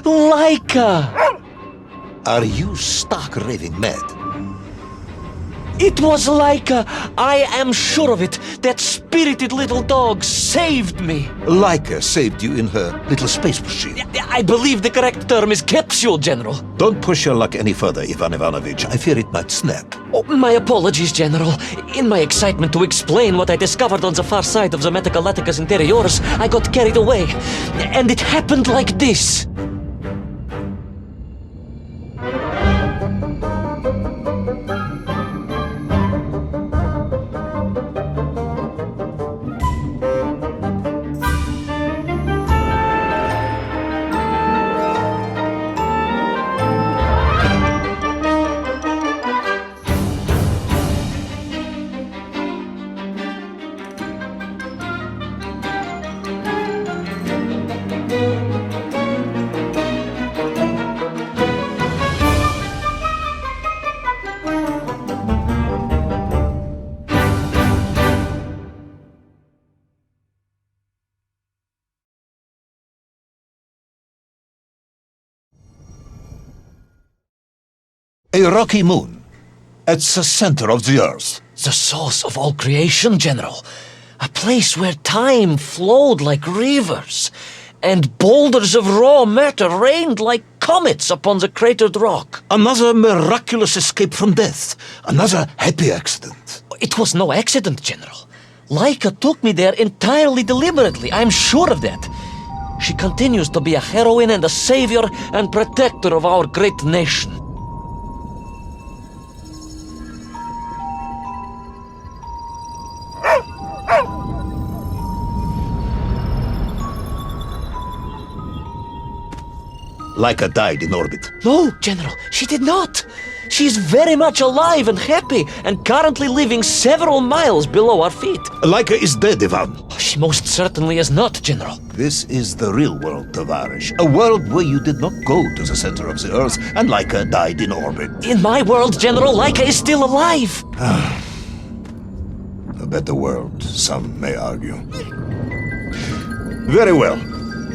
Laika! Are you stark raving mad? It was Laika! I am sure of it! That spirited little dog saved me! Laika saved you in her little space machine. I believe the correct term is capsule, General. Don't push your luck any further, Ivanovich. I fear it might snap. Oh, my apologies, General. In my excitement to explain what I discovered on the far side of the Metagalacticus Interiorus, I got carried away. And it happened like this. A rocky moon. It's the center of the Earth. The source of all creation, General. A place where time flowed like rivers, and boulders of raw matter rained like comets upon the cratered rock. Another miraculous escape from death. Another happy accident. It was no accident, General. Laika took me there entirely deliberately, I'm sure of that. She continues to be a heroine and a savior and protector of our great nation. Laika died in orbit. No, General, she did not. She is very much alive and happy, and currently living several miles below our feet. Laika is dead, Ivan. She most certainly is not, General. This is the real world, Tovarish. A world where you did not go to the center of the Earth, and Laika died in orbit. In my world, General, Laika is still alive. A better world, some may argue. Very well.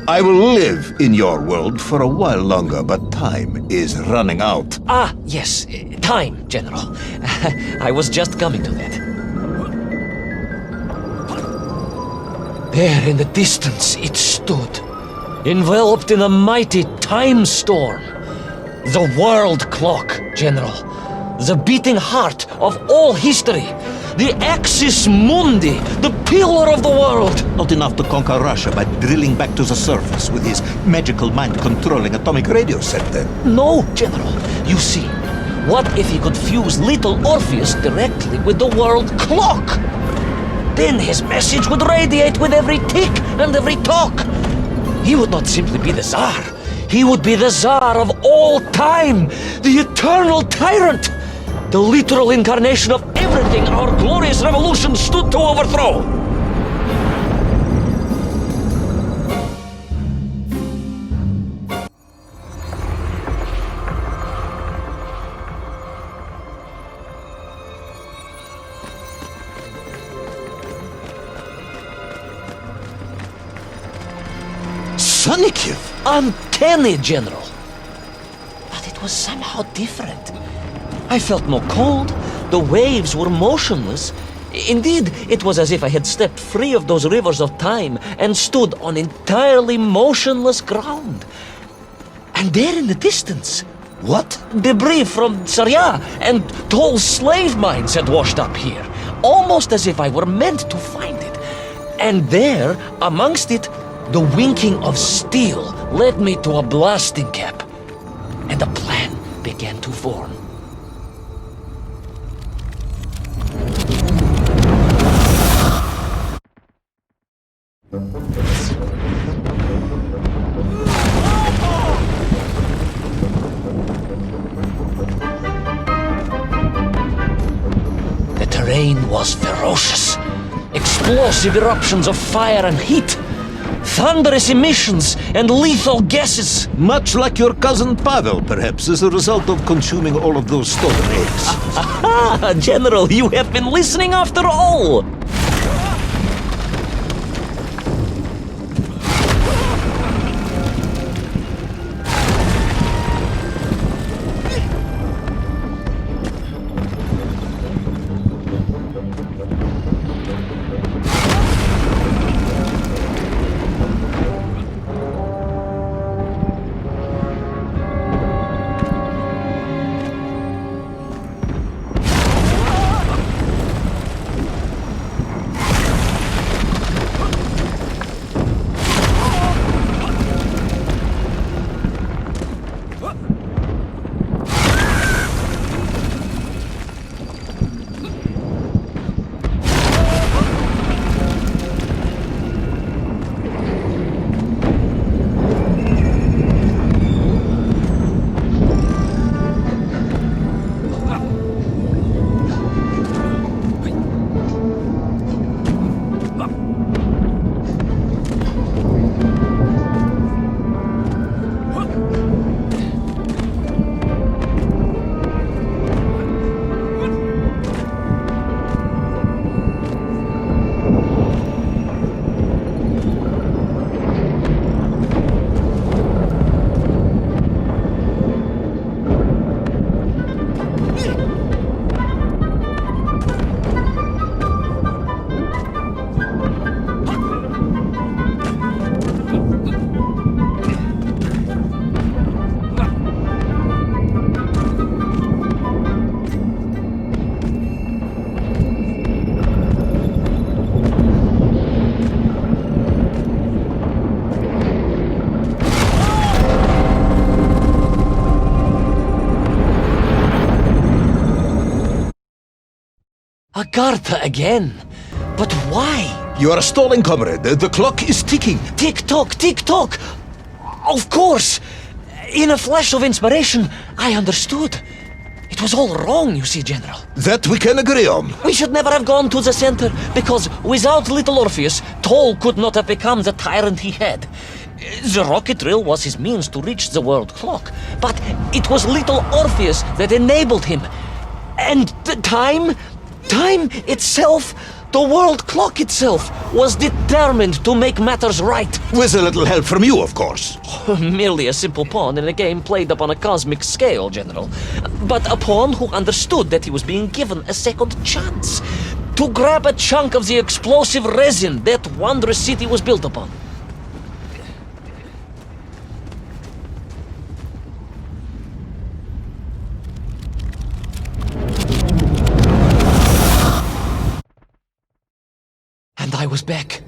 I will live in your world for a while longer, but time is running out. Ah, yes, time, General. I was just coming to that. There in the distance it stood, enveloped in a mighty time storm. The world clock, General. The beating heart of all history. The axis mundi, the pillar of the world. Not enough to conquer Russia by drilling back to the surface with his magical mind-controlling atomic radio set then. No, General. You see, what if he could fuse Little Orpheus directly with the world clock? Then his message would radiate with every tick and every talk. He would not simply be the Tsar. He would be the Tsar of all time, the eternal tyrant, the literal incarnation of everything our glorious revolution stood to overthrow. Sonikiv! Uncanny, General. But it was somehow different. I felt no cold. The waves were motionless. Indeed, it was as if I had stepped free of those rivers of time and stood on entirely motionless ground. And there in the distance, What? debris from Syria and tall slave mines had washed up here, almost as if I were meant to find it. And there, amongst it, the winking of steel led me to a blasting cap, and a plan began to form. The terrain was ferocious. Explosive eruptions of fire and heat. Thunderous emissions and lethal gases. Much like your cousin Pavel, perhaps, as a result of consuming all of those stolen eggs. Aha! General, you have been listening after all! Agartha again? But why? You are stalling, comrade. The clock is ticking. Tick-tock, tick-tock! Of course! In a flash of inspiration, I understood. It was all wrong, you see, General. That we can agree on. We should never have gone to the center, because without Little Orpheus, Toll could not have become the tyrant he had. The rocket drill was his means to reach the world clock, but it was Little Orpheus that enabled him. And the time itself, the world clock itself, was determined to make matters right. With a little help from you, of course. Merely a simple pawn in a game played upon a cosmic scale, General. But a pawn who understood that he was being given a second chance to grab a chunk of the explosive resin that wondrous city was built upon. And I was back.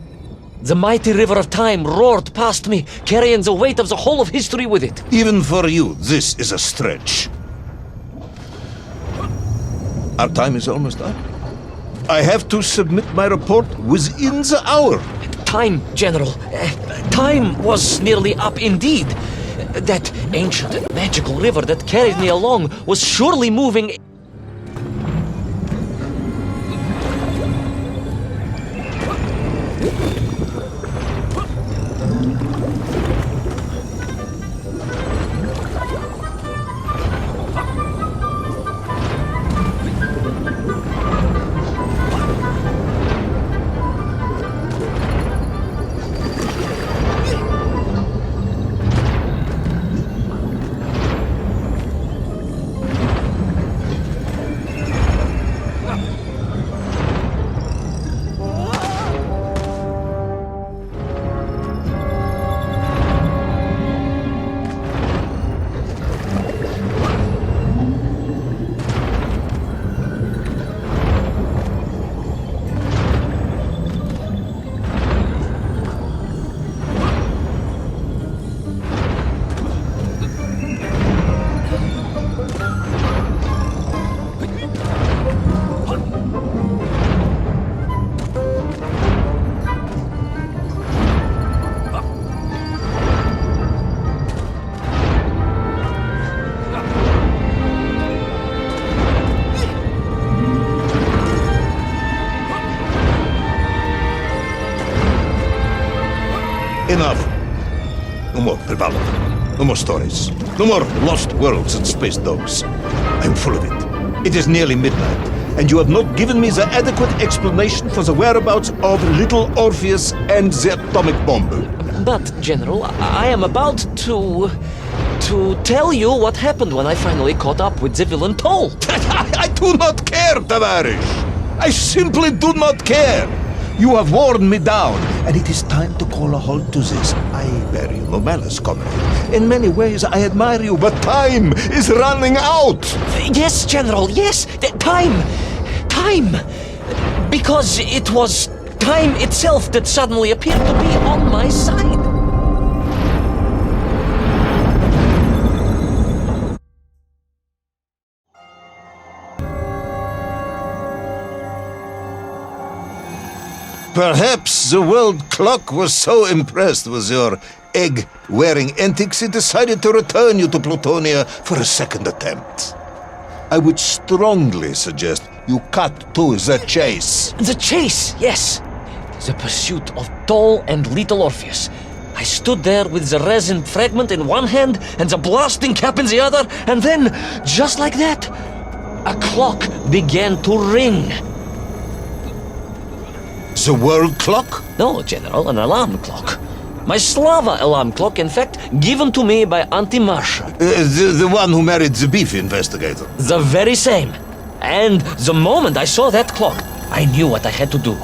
The mighty river of time roared past me, carrying the weight of the whole of history with it. Even for you, this is a stretch. Our time is almost up. I have to submit my report within the hour. Time, General. Time was nearly up indeed. That ancient and magical river that carried me along was surely moving. Enough. No more Pribalo. No more stories. No more lost worlds and space dogs. I'm full of it. It is nearly midnight, and you have not given me the adequate explanation for the whereabouts of Little Orpheus and the atomic bomb. But, General, I am about to tell you what happened when I finally caught up with the villain Toll. I do not care, Tavarish. I simply do not care. You have worn me down, and it is time to call a halt to this. I bear you no malice, comrade. In many ways, I admire you, but time is running out. Yes, General, yes. Time. Because it was time itself that suddenly appeared to be on my side. Perhaps the world clock was so impressed with your egg-wearing antics it decided to return you to Plutonia for a second attempt. I would strongly suggest you cut to the chase. The chase, yes. The pursuit of Toll and Little Orpheus. I stood there with the resin fragment in one hand and the blasting cap in the other, and then, just like that, a clock began to ring. The world clock? No, General, an alarm clock. My Slava alarm clock, in fact, given to me by Auntie Marsha. The one who married the beef investigator. The very same. And the moment I saw that clock, I knew what I had to do.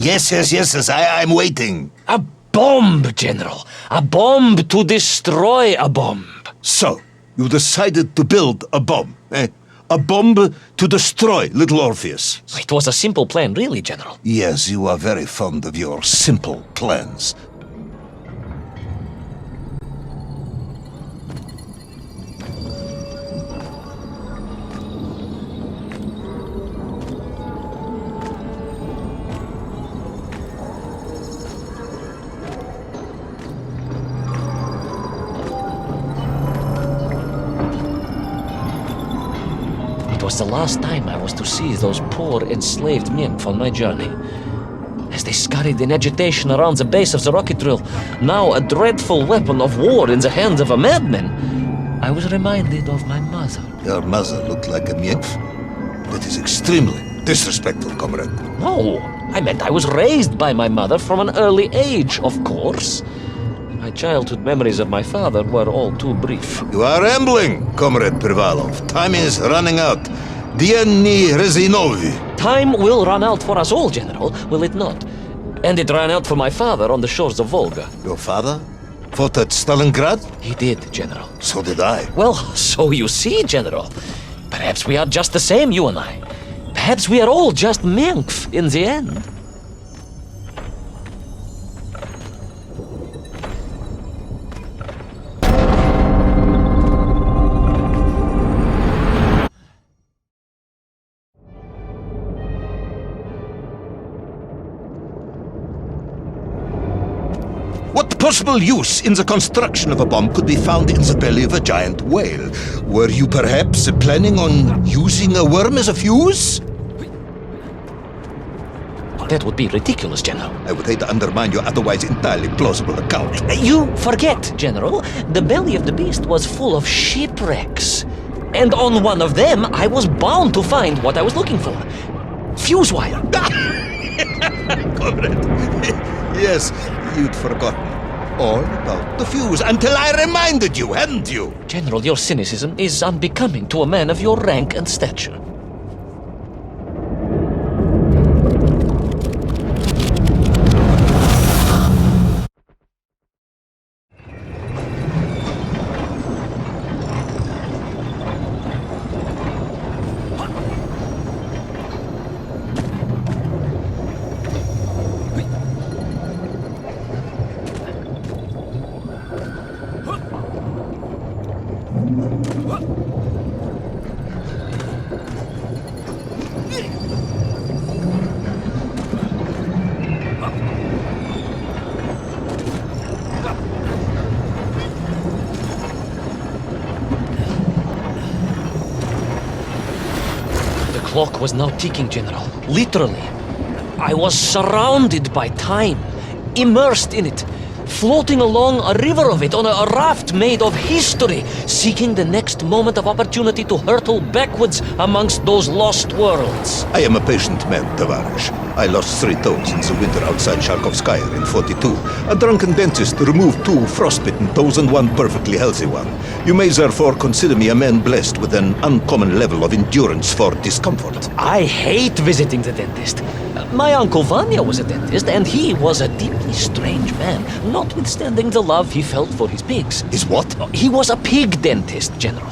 Yes, I'm waiting. A bomb, General. A bomb to destroy a bomb. So, you decided to build a bomb, eh? A bomb to destroy Little Orpheus. It was a simple plan, really, General. Yes, you are very fond of your simple plans. It was the last time I was to see those poor enslaved men on my journey. As they scurried in agitation around the base of the rocket drill, now a dreadful weapon of war in the hands of a madman, I was reminded of my mother. Your mother looked like a nymph? That is extremely disrespectful, comrade. No, I meant I was raised by my mother from an early age, of course. My childhood memories of my father were all too brief. You are rambling, Comrade Privalov. Time is running out. Dieni Rezinovi. Time will run out for us all, General, will it not? And it ran out for my father on the shores of Volga. Your father fought at Stalingrad? He did, General. So did I. Well, so you see, General. Perhaps we are just the same, you and I. Perhaps we are all just Menkf in the end. What possible use in the construction of a bomb could be found in the belly of a giant whale? Were you perhaps planning on using a worm as a fuse? That would be ridiculous, General. I would hate to undermine your otherwise entirely plausible account. You forget, General. The belly of the beast was full of shipwrecks. And on one of them, I was bound to find what I was looking for. Fuse wire. Comrade, yes, you'd forgotten all about the fuse until I reminded you, hadn't you? General, your cynicism is unbecoming to a man of your rank and stature. The clock was now ticking, General. Literally. I was surrounded by time, immersed in it, floating along a river of it on a raft made of history, seeking the next moment of opportunity to hurtle backwards amongst those lost worlds. I am a patient man, Tavarish. I lost 3 toes in the winter outside Charkovskaya in 42. A drunken dentist removed 2 frostbitten toes and 1 perfectly healthy one. You may therefore consider me a man blessed with an uncommon level of endurance for discomfort. I hate visiting the dentist. My uncle Vanya was a dentist, and he was a deeply strange man, notwithstanding the love he felt for his pigs. Is what? He was a pig dentist, General.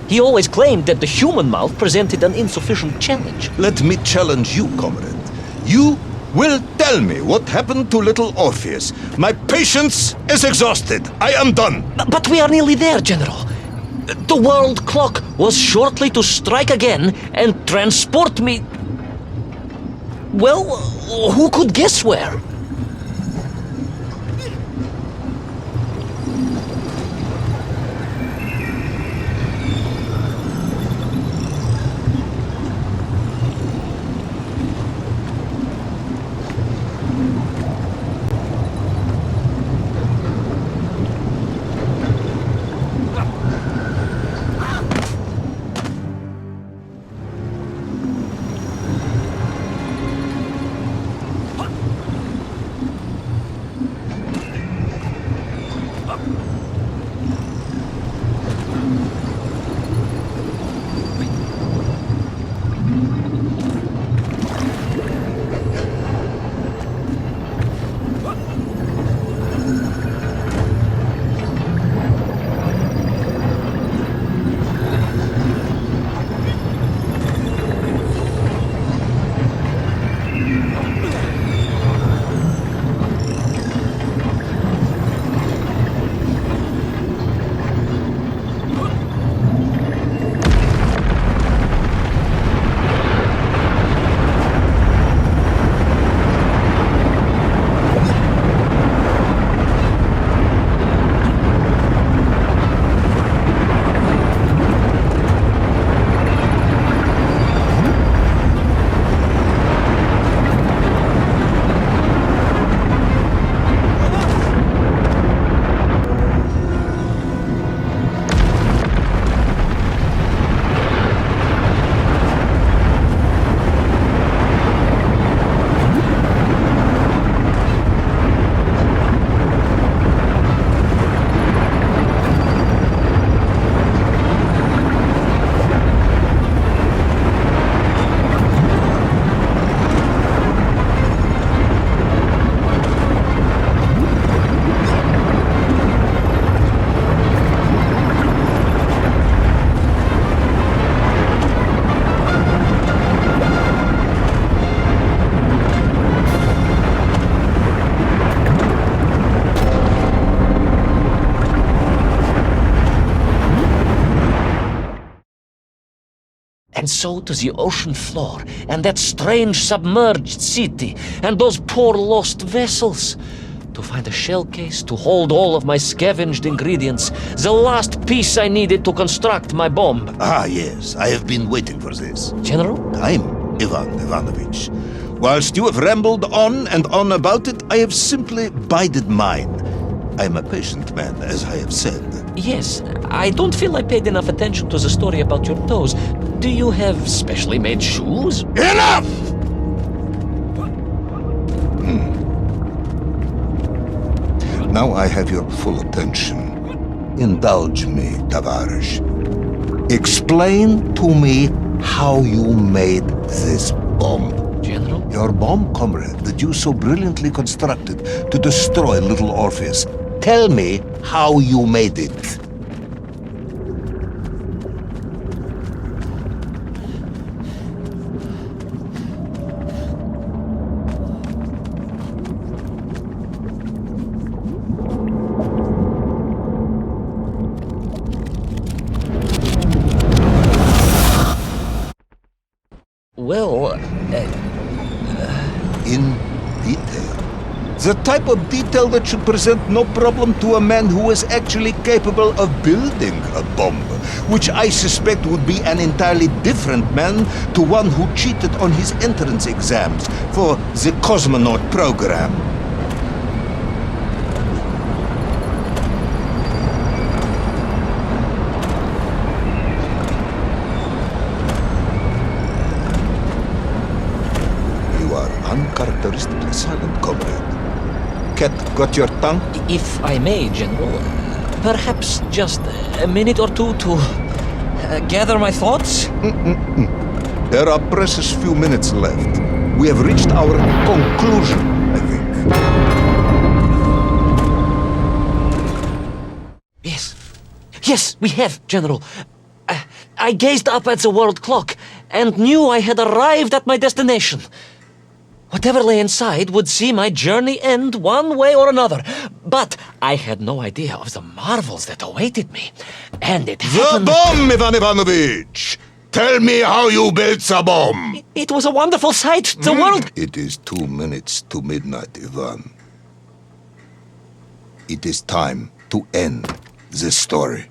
He always claimed that the human mouth presented an insufficient challenge. Let me challenge you, comrade. You will tell me what happened to Little Orpheus. My patience is exhausted. I am done. But we are nearly there, General. The world clock was shortly to strike again and transport me... Well, who could guess where? And so to the ocean floor, and that strange submerged city, and those poor lost vessels. To find a shell case to hold all of my scavenged ingredients, the last piece I needed to construct my bomb. Ah, yes, I have been waiting for this. General? I'm Ivanovich. Whilst you have rambled on and on about it, I have simply bided mine. I am a patient man, as I have said. Yes, I don't feel I paid enough attention to the story about your toes. Do you have specially made shoes? Enough! Now I have your full attention. Indulge me, Tavares. Explain to me how you made this bomb. General? Your bomb, Comrade, that you so brilliantly constructed to destroy Little Orpheus. Tell me how you made it. Well, In detail. The type of detail that should present no problem to a man who is actually capable of building a bomb, which I suspect would be an entirely different man to one who cheated on his entrance exams for the cosmonaut program. You are uncharacteristically silent, Comrade. Cat got your tongue? if I may, General, perhaps just a minute or two to gather my thoughts? There are precious few minutes left. We have reached our conclusion, I think. Yes, we have, General. I gazed up at the world clock and knew I had arrived at my destination. Whatever lay inside would see my journey end one way or another. But I had no idea of the marvels that awaited me. And it The happened... bomb, Ivan Ivanovich! Tell me how you built the bomb! It was a wonderful sight. The world... It is 2 minutes to midnight, Ivan. It is time to end the story.